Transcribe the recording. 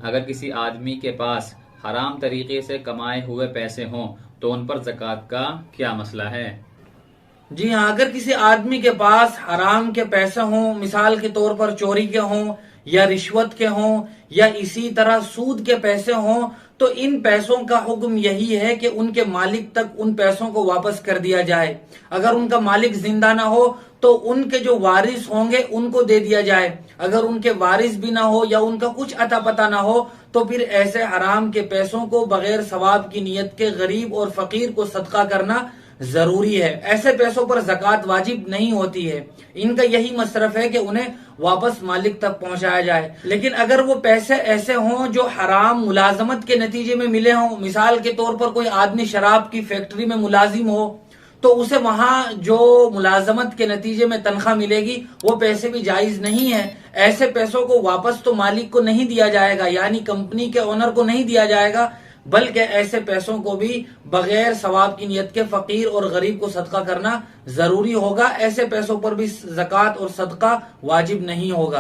اگر کسی آدمی کے پاس حرام طریقے سے کمائے ہوئے پیسے ہوں تو ان پر زکوٰۃ کا کیا مسئلہ ہے؟ جی ہاں، اگر کسی آدمی کے پاس حرام کے پیسے ہوں، مثال کے طور پر چوری کے ہوں یا رشوت کے ہوں یا اسی طرح سود کے پیسے ہوں، تو ان پیسوں کا حکم یہی ہے کہ ان کے مالک تک ان پیسوں کو واپس کر دیا جائے۔ اگر ان کا مالک زندہ نہ ہو تو ان کے جو وارث ہوں گے ان کو دے دیا جائے۔ اگر ان کے وارث بھی نہ ہو یا ان کا کچھ اتا پتہ نہ ہو تو پھر ایسے حرام کے پیسوں کو بغیر ثواب کی نیت کے غریب اور فقیر کو صدقہ کرنا ضروری ہے۔ ایسے پیسوں پر زکوٰۃ واجب نہیں ہوتی ہے، ان کا یہی مصرف ہے کہ انہیں واپس مالک تک پہنچایا جائے۔ لیکن اگر وہ پیسے ایسے ہوں جو حرام ملازمت کے نتیجے میں ملے ہوں، مثال کے طور پر کوئی آدمی شراب کی فیکٹری میں ملازم ہو تو اسے وہاں جو ملازمت کے نتیجے میں تنخواہ ملے گی وہ پیسے بھی جائز نہیں ہے۔ ایسے پیسوں کو واپس تو مالک کو نہیں دیا جائے گا، یعنی کمپنی کے اونر کو نہیں دیا جائے گا، بلکہ ایسے پیسوں کو بھی بغیر ثواب کی نیت کے فقیر اور غریب کو صدقہ کرنا ضروری ہوگا۔ ایسے پیسوں پر بھی زکوٰۃ اور صدقہ واجب نہیں ہوگا۔